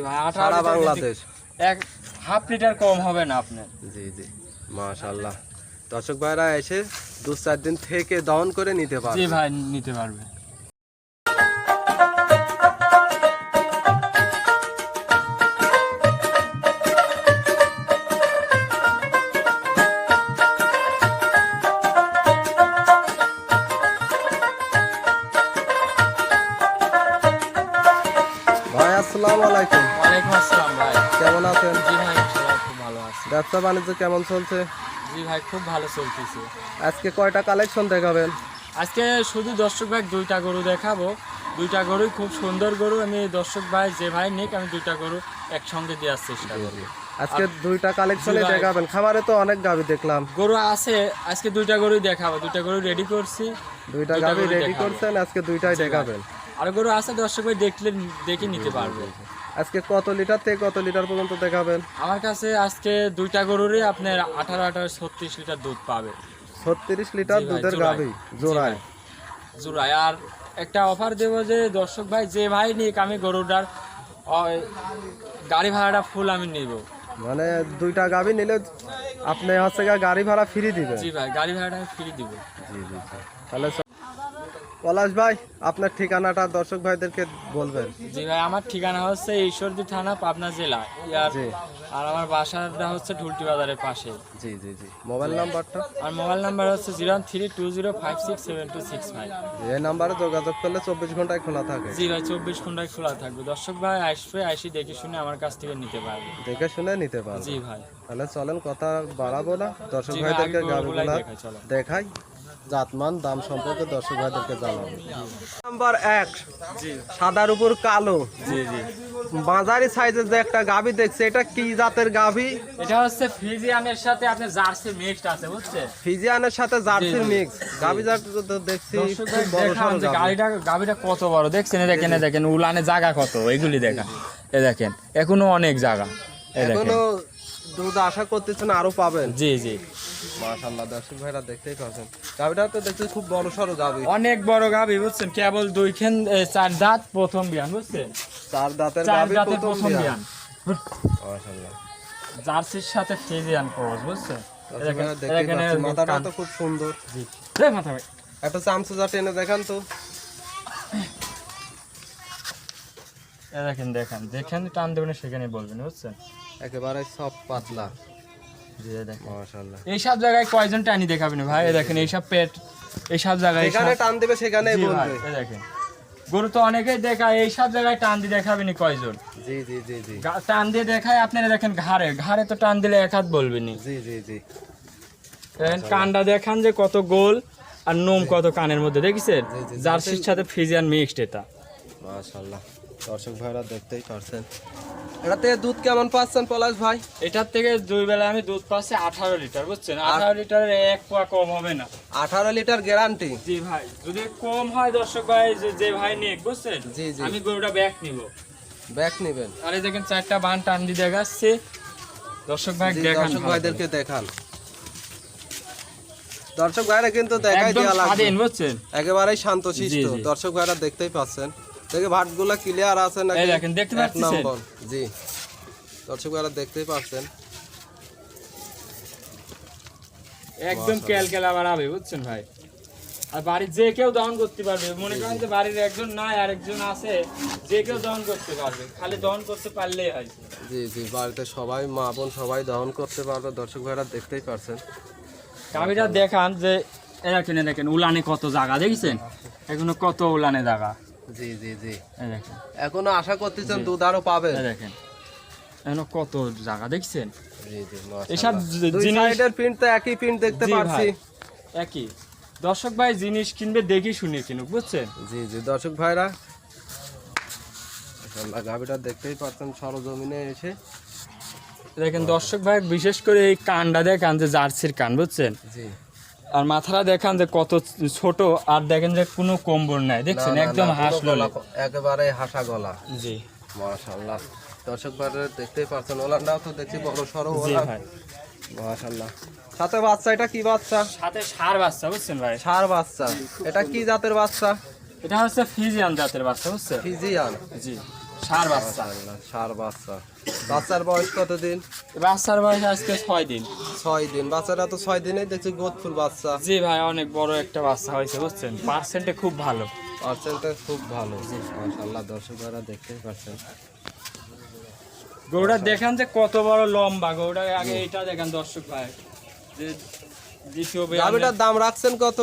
ভাই, সারা বাংলাদেশ এক half litre কম হবে না আপনার। জি জি, মাশাআল্লাহ। দর্শক ভাইরা এসে 2-4 দিন থেকে দহন করে নিতে পারবে। জি ভাই, নিতে পারবে। ভাই আসসালামু আলাইকুম। ওয়ালাইকুম আসসালাম ভাই। কেমন আছেন? জি ভাই, ইনশাআল্লাহ খুব ভালো আছি। ব্যবসা বাণিজ্য কেমন চলছে? জি ভাই, খুব ভালো চলতেছে। আজকে কয়টা কালেকশন দেখাবেন? আজকে শুধু দর্শক ভাই 2টা গরু দেখাবো। 2টা গরুই খুব সুন্দর গরু। আমি দর্শক ভাই যে ভাই নিক, আমি 2টা গরু একসঙ্গে দেওয়ার চেষ্টা করব। আজকে 2টা কালেকশনে জি ভাই। দেখাবেন। খামারে তো অনেক গাভী দেখলাম। গরু আছে, আজকে 2টা গরুই দেখাবো। 2টা গরু রেডি করছি। 2টা দুইটা গাভী গরু রেডি দেখাবো। করছেন, আজকে 2টাই জি ভাই। দেখাবেন। আর গরু আছে, দর্শক ভাই দেখে নিতে পারবে। আজকে কত লিটার থেকে কত লিটার পর্যন্ত দেখাবেন? আমার কাছে আজকে 2টা গরুরই আপনার 18 36 লিটার দুধ পাবে। 36 লিটার জি ভাই, দুধের জোড়ায়। গাভী জোড়ায়। জি ভাই, জোড়ায়। আর একটা অফার দেবো যে দর্শক ভাই যে ভাই নিক, আমি গরুটার গাড়ি ভাড়াটা ফুল আমি নিব। মানে 2টা গাভী নিলে আপনি হচ্ছে গিয়ে গাড়ি ভাড়া ফ্রি দিবেন? জি ভাই, গাড়ি ভাড়াটা আমি ফ্রি দিব। জি জি জি। তাহলে পলাশ ভাই, আপনার ঠিকানাটা দর্শক ভাইদেরকে বলবেন। জি ভাই, আমার ঠিকানা হচ্ছে ঈশ্বরদী থানা, পাবনা জেলা। জি। আর আমার বাসাটা হচ্ছে ঢুলটি বাজারের পাশে। জি জি জি। মোবাইল নাম্বারটা? আর মোবাইল নাম্বার হচ্ছে 032056725। এই নাম্বারে যোগাযোগ করলে 24 ঘন্টায় খোলা থাকে। জি ভাই, 24 ঘন্টায় খোলা থাকবে। দর্শক ভাই আসবে, আইসি দেখে শুনে আমার কাছ থেকে নিতে পারবে। দেখে শুনে নিতে পারবে। জি ভাই। তাহলে চলেন কথা বাড়াবো না, দর্শক জি ভাই, ভাইদেরকে আগে গরুগুলাই গাভীগুলা দেখাই, চলো। দেখাই, জাতমান দাম সম্পর্কে দর্শক ভাইদেরকে জানাবো। নাম্বার 1, জি সাদার উপর কালো, জি জি। মাঝারি সাইজের যে একটা গাভী দেখছে, এটা কি জাতের গাভী? এটা হচ্ছে ফ্রিজিয়ানের সাথে আপনার জার্সি মিক্সড আছে, বুঝছেন? ফিজিয়ানের সাথে জার্সির জি, জি। মিক্স গাভী জাত তো দেখছি দর্শক খুব ভাই বড় দেখান সড়ো যে গাভী। গাড়িটা কত বড়, দেখছেন? এ দেখেন উলানে জায়গা কত, এগুলি দেখান। এ দেখেন, এখনো অনেক জায়গা। এ দেখেন। এখনো দুধ আশা করতেছেন আরো পাবেন। জি জি। মাশাআল্লাহ, দর্শক ভাইরা দেখতেই পাচ্ছেন গাভীটা তো দেখতে খুব বড় সড়ো গাভী। অনেক বড় গাভি, বুঝছেন? কেবল 4 দাঁত, প্রথম বিয়ান, বুঝছেন? 4 দাঁতের 4 গাভী, দাঁতের প্রথম প্রথম বিয়ান। মাশাআল্লাহ। জার্সির সাথে ফ্রিজিয়ান ক্রস, বুঝছেন? এ দর্শক দেখেন, ভাইরা এ দেখতেই দেখেন, পাচ্ছেন মাথাটা তো খুব সুন্দর। জি। রে মাথা ভাই। একটা চামচা টেনে দেখান তো। এ দেখেন, যেখানে টান দেবেন সেখানে বলবেন, বুঝছেন? একেবারে সব পাতলা। জি, এ দেখেন। মাশাআল্লাহ। এইসব জায়গায় কয়জন টানি দেখাবেন ভাই? এ দেখেন, এইসব পেট, এইসব জায়গায় যেখানে টান দেবে সেখানেই জি ভাই, বলবে। এ দেখেন। গরু তো অনেকেই দেখায়, এইসব জায়গায় টান দিয়ে দেখাবেনি কয়জন? জি জি জি জি। টান দিয়ে দেখায় আপনারা দেখেন ঘাড়ে তো টান দিলে এক হাত বলবেনি। জি জি জি। দেখেন কানটা দেখান যে কত গোল, আর নোম কত কানের মধ্যে, দেখেছেন? জি, জি, জি। জার্সির সাথে ফ্রিজিয়ান মিক্সড এটা। মাশাআল্লাহ, দর্শক ভাইরা দেখতেই পাচ্ছেন। এটাতে দুধ কেমন পাচ্ছেন পলাশ ভাই? এটার থেকে 2 বেলা আমি দুধ পাচ্ছি 18 লিটার, বুঝছেন? 18 লিটারের 1 পোয়া কম হবে না। 18 লিটার গ্যারান্টি। জি ভাই, যদি কম হয় দর্শক ভাই যে ভাই নিক, বুঝছেন? জি, জি। আমি গরুটা ব্যাক নিব। ব্যাক নেবেন? আরে দেখেন 4টা বান টান দিয়ে দেখাচ্ছে। দর্শক ভাই জি, দেখান, দর্শক ভাইদেরকে দেখান। দর্শক ভাইরা কিন্তু দেখাই একদম দেওয়া লাগবে। স্বাধীন, বুঝছেন? একেবারেই শান্তশিষ্ট। জি, জি। দর্শক ভাইরা দেখতেই পাচ্ছেন। দেখে ভাটগুলা ক্লিয়ার আছে নাকি? এই দেখেন, দেখতে এক পাচ্ছেন? নম্বর। জি, দর্শক ভাইরা দেখতেই পাচ্ছেন। একদম ক্যালকেলা বাড়াবে, বুঝছেন ভাই? আর বাড়ির যে কেউ দহন করতে পারবে। মনে করেন যে বাড়ির একজন নাই আর একজন আছে, যে কেউ দহন করতে পারবে, খালি দহন করতে পারলেই হয়। জি জি, বাড়িতে সবাই মা বোন সবাই দহন করতে পারবে। দর্শক ভাইরা দেখতেই পাচ্ছেন। গাভীটা দেখান যে এরা কিনে দেখেন উলানে কত জায়গা, দেখছেন? এখনো কত উলানে জায়গা। জি জি জি। এই দেখেন, এখনো আশা করতেছেন জি। দুধ আরো পাবেন। এই দেখেন, এখনো কত জায়গা, দেখছেন? জি জি, এসব মাশাআল্লাহ। দুই জিনিস সাইডের প্রিন্ট তো একই প্রিন্ট দেখতে জি পাচ্ছি। ভাই, একই। দর্শক ভাই জিনিস কিনবে দেখি শুনে কিনুক, বুঝছেন? জি জি, দর্শক ভাইরা মাশাআল্লাহ গাভীটা দেখতেই পাচ্ছেন সরজমিনে এসে। দেখেন দর্শক ভাই, বিশেষ করে এই কানটা দেখান যে জার্সির কান, বুঝছেন? জি। আর মাথাটা দেখান যে কত ছোট, আর দেখেন যে কোনো কম্বল নাই, দেখছেন? না, না, একদম না, হাঁস পুরো গলা, একেবারে হাসা গলা। জি মাশাআল্লাহ, দর্শক ভাইরা দেখতেই পাচ্ছেন। ওলানটাও তো দেখছি বড় সরো জি ওলান। ভাই। মাশাআল্লাহ। সাথে বাচ্চা, এটা কি বাচ্চা? সাথে ষাঁড় বাচ্চা, বুঝছেন ভাই? ষাঁড় বাচ্চা। এটা কি জাতের বাচ্চা? এটা হচ্ছে ফ্রিজিয়ান জাতের বাচ্চা, বুঝছেন? ফিজিয়ান। জি। ষাঁড় বাচ্চা। মাশাআল্লাহ, ষাঁড় বাচ্চা। বাচ্চার বয়স কতদিন? বাচ্চার বয়স আজকে 6 দিন। 6 দিন। বাচ্চারা তো 6 দিনেই দেখছি গোদফুল বাচ্চা। জি ভাই, অনেক বড় একটা বাচ্চা হয়েছে বুঝছেন, পার্সেন্টে খুব ভালো। পার্সেন্টটা খুব ভালো। মাশাআল্লাহ, দর্শক ভাইরা দেখতেই পাচ্ছেন। গরুটা দেখেন যে কত বড় লম্বা, গরুটা আগে এটা দেখেন দর্শক ভাই, যে দ্বিতীয় গাভীটার দাম রাখছেন কত?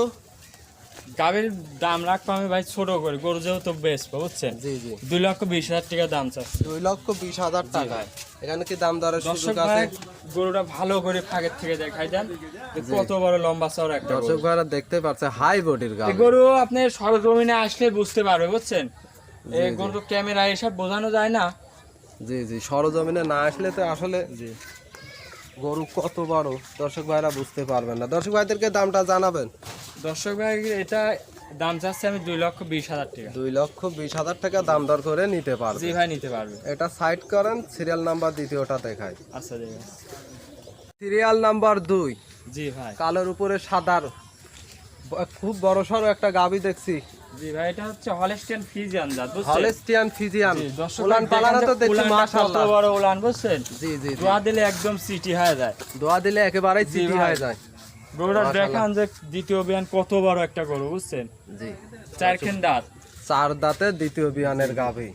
গাভীর দাম রাখবো আমি ভাই ছোট করে, গরু যেহেতু বেচবো বুঝছেন, জি জি, 2,20,000 টাকা দাম চাচ্ছে। 2,20,000 টাকা। এখানে কি দাম দরের দর্শক সুযোগ ভাই আছে? গরুটা ভালো করে ফাঁকের থেকে দেখাই দেন যে কত বড় লম্বা চওড়া একটা দর্শক গরু। ভাইরা দেখতে পাচ্ছে হাই বডির এই গাভী। গরু আপনি সরজমিনে আসলে বুঝতে পারবে বুঝছেন, এই গরু তো ক্যামেরায় এসব বোঝানো যায় না। জি জি, সরজমিনে না আসলে তো আসলে গরু কত বড় দর্শক ভাইরা বুঝতে পারবেন না। দর্শক ভাইদেরকে দামটা জানাবেন। দর্শক ভাই এটা দাম চাচ্ছে আমি 2,20,000 টাকা। 2,20,000 টাকা দাম দর করে নিতে পারবে। জি ভাই, নিতে পারবে। এটা সাইড করেন, সিরিয়াল নাম্বার দ্বিতীয়টা দেখাই। আচ্ছা ঠিক আছে। সিরিয়াল নাম্বার 2, জি ভাই। কালোর উপরে সাদার খুব বড় সড়ো একটা গাভী দেখছি। জি ভাই, এটা হচ্ছে হলস্টিয়ান ফ্রিজিয়ান জাত বুঝছেন। Holstein Friesian. জি, দর্শক ভাই উলান পালানো তো দেখেন যে দেখছি উলানটা মাশাআল্লাহ। কত বড় উলান বুঝছেন, জি জি, দোয়া দিলে একদম সিটি হয়ে যায়। দোয়া দিলে একেবারেই জি চিটি ভাই। হয়ে যায়। গরুটা মাশাআল্লাহ। দেখান যে দ্বিতীয় বিয়ান কত বড় একটা গরু বুঝছেন, জি, 4 খান দাঁত। 4 দাঁতের দ্বিতীয় বিয়ানের গাভী।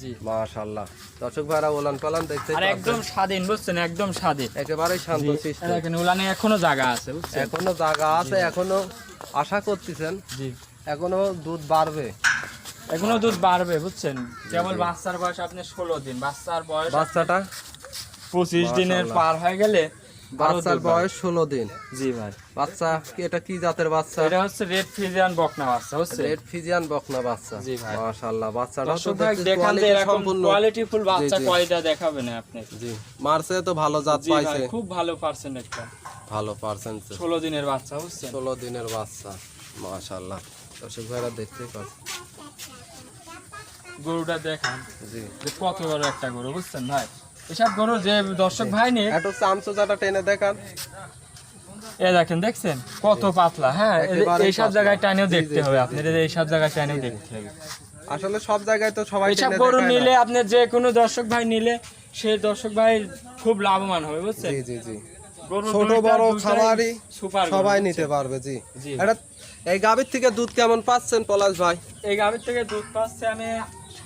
জি, মাশাআল্লাহ, দর্শক ভাইরা উলান পালান দেখতে আর পাচ্ছেন। একদম স্বাধীন বুঝছেন, একদম স্বাধীন। একেবারেই জি, শান্তশিষ্ট। দেখেন উলানে এখনো জায়গা আছে বুঝছেন। এখনো জায়গা আছে, এখনো আশা করতেছেন জি, এখনো দুধ বাড়বে। এখনো দুধ বাড়বে বুঝছেন। কেবল বাচ্চার বয়স আপনি 16 দিন, বাচ্চার বয়স বাচ্চাটা 25 দিনের পার হয়ে গেলে বাচ্চার বয়স 16 দিন। জি ভাই, বাচ্চা এটা কি জাতের বাচ্চা? এটা হচ্ছে রেড ফ্রিজিয়ান বকনা বাচ্চা বুঝছেন। রেড ফিজিয়ান বকনা বাচ্চা। জি ভাই। মাশাআল্লাহ, বাচ্চাটা তো দর্শক ভাই দেখতে দেখান যে কোয়ালিটি এরকম সম্পূর্ণ। কোয়ালিটি ফুল বাচ্চা জি, জি। কয়টা দেখাবে না আপনি। জি, মারছে তো ভালো জাত জি ভাই, পাইছে। খুব ভালো পার্সেন্ট একটা, ভালো পার্সেন্ট। 16 দিনের বাচ্চা বুঝছেন। 16 দিনের বাচ্চা। মাশাআল্লাহ, দর্শক ভাইরা দেখতেই পাচ্ছেন। গরুটা দেখান জি, যে কত বড় একটা গরু বুঝছেন ভাই। এসব গরু যে দর্শক ভাই নিয়ে একটু চামচুজাটা টেনে দেখান। এ দেখেন, দেখছেন কত পাতলা। হ্যাঁ, একেবারে এইসব পাতলা। জায়গায় টাইনেও জি, জি, দেখতে হবে আপনাদের, এইসব জায়গায় টাইনেও দেখতে হবে। আসলে সব জায়গায় তো সবাই এইসব টেনে গরু দেখায় না। নিলে আপনি যে কোনো দর্শক ভাই নিলে সে দর্শক ভাই খুব লাভবান হবে বুঝছেন। জি জি জি, গরু ছোট দুইটা- বড় দুইটাই খামারি সুপার গরু, সবাই বুঝছেন? নিতে পারবে। জি, জি। এটা এই গাভীর থেকে দুধ কেমন পাচ্ছেন পলাশ ভাই? এই গাভীর থেকে দুধ পাচ্ছে আমি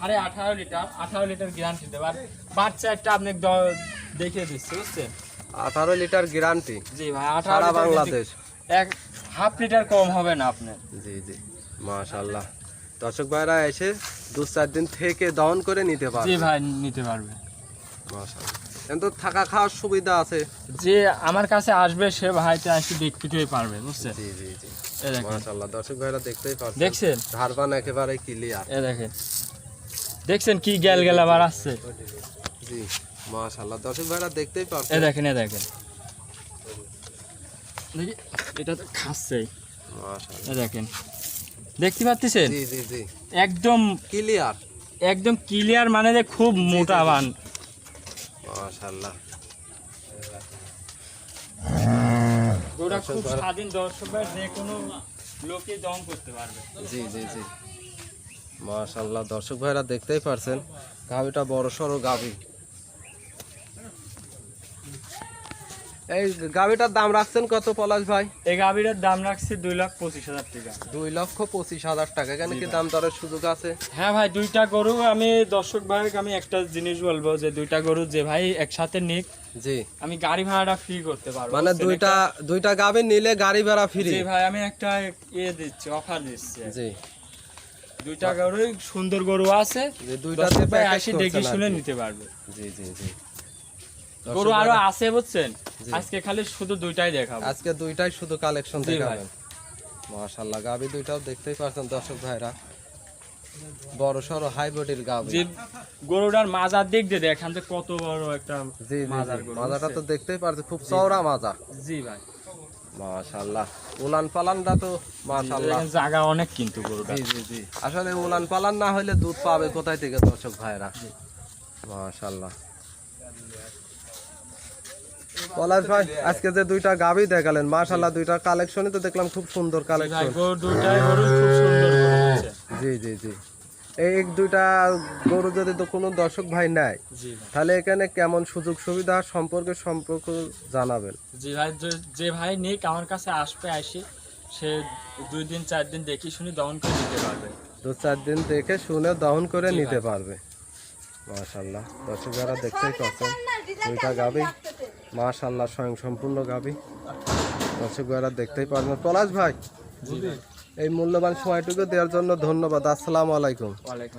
18.5 লিটার, 18 লিটার গ্যারান্টি দেব। আর বাচ্চা একটা আপনি দেখিয়ে দিচ্ছি বুঝছেন। 18 লিটার গ্যারান্টি জি ভাই, 18 সারা লিটার বাংলাদেশ। এক হাফ লিটার কম হবে না আপনার। জি জি, মাশাআল্লাহ, দর্শক ভাইরা এসে 2-4 দিন থেকে দহন করে নিতে জি পারবে। ভাই, নিতে পারবে। মাশাআল্লাহ, কিন্তু থাকা খাওয়ার সুবিধা আছে। যে আমার কাছে আসবে সে ভাইতে আসে দেখতেই পারবে বুঝছেন। জি জি জি, এই দেখেন, মাশাআল্লাহ, দর্শক ভাইরা দেখতেই পাচ্ছেন। দেখছেন, ধারবান একেবারে ক্লিয়ার। এই দেখেন, দেখছেন কি গেল গেল আবার আসছে। জি, মাশাআল্লাহ, দর্শক ভাইরা দেখতেই এই পাচ্ছেন। দেখেন, এই দেখেন, দেখি এটা তো খাচ্ছেই। মাশাআল্লাহ, এই দেখেন, দেখতে পাচ্ছেন জি জি জি, একদম ক্লিয়ার। একদম ক্লিয়ার, মানে যে খুব মোটা বান। মাশাআল্লাহ, ওটা খুব স্বাধীন, দর্শক ভাই যে কোনো লোকে দম করতে পারবে। জি জি জি, মাশাআল্লাহ, দর্শক ভাইরা দেখতেই পারছেন গাভীটা বড় সড়ো গাভী। এই গাভীটার দাম রাখছেন কত পলাশ ভাই? এই গাভীটার দাম রাখছি 2,25,000 টাকা। 2,25,000 টাকা। এখানে কি দাম দরের সুযোগ আছে? হ্যাঁ ভাই, দুইটা গরু আমি দর্শক ভাই আমি একটা জিনিস বলবো যে দুইটা গরু যে ভাই একসাথে নিক, জি, আমি গাড়ি ভাড়াটা ফ্রি করতে পারবো মানে বুঝছেন? দুইটা গাভী নিলে গাড়ি ভাড়া ফ্রি। জি ভাই, আমি একটা দিচ্ছি, অফার দিচ্ছি। জি, দুইটা গরুই সুন্দর গরু আছে, যে দুইটাতে দর্শক ভাই প্যাকেজ আসি করছেন দেখে আর শুনে কি। নিতে পারবে। জি জি জি, গরু আরো আছে বুঝছেন, জি। আজকে খালি শুধু দুইটাই দেখাবো। আজকে দুইটাই শুধু কালেকশন জি ভাই। দেখাবেন। মাশাআল্লাহ, গাভী দুইটাও দেখতেই পাচ্ছেন দর্শক ভাইরা, বড় সড়ো হাই বডির গাভী। যে গরুটার মাজার দিক দিয়ে দেখান যে কত বড় একটা জি জি মাজার জি, গরু, মাজাটা তো বুঝছেন? দেখতেই পাচ্ছেন, খুব চওড়া মাজা। জি ভাই, মাশাআল্লাহ, উলান পালানটা তো মাশাআল্লাহ। দেখেন জায়গা অনেক কিন্তু গরুটা। জি জি জি, আসলে উলান পালান না হলে দুধ পাবে কোথায় থেকে দর্শক ভাইরা? মাশাআল্লাহ, পলাশ ভাই আজকে যে দুইটা গাভী দেখালেন মাশাআল্লাহ, দুইটা কালেকশনই তো দেখলাম খুব সুন্দর জি ভাই, কালেকশন। দুইটাই গরু খুব সুন্দর গরু, বুঝছেন? জি জি জি, এই দুইটা গরু যদি তো কোনো দর্শক ভাই নেয়, জি ভাই। তাহলে এখানে কেমন সুযোগ সুবিধা সম্পর্ক জানাবেন। জি ভাই, যে ভাই নিক আমার কাছে আসবে, আসি সে 2 দিন 4 দিন দেখি শুনি দহন করে দিতে পারবে। 2-4 দিন দেখে শুনে দহন করে জি নিতে ভাই। পারবে। মাশাআল্লাহ, দর্শক যারা দেখতেই পাচ্ছেন দুইটা গাভী, মাশাআল্লাহ স্বয়ং সম্পূর্ণ গাভী। দর্শক যারা দেখতেই পারবেন। পলাশ ভাই, জি ভাই। এই মূল্যবান সময়টুকু দেওয়ার জন্য ধন্যবাদ। আসসালামু আলাইকুম। ওয়ালাইকুম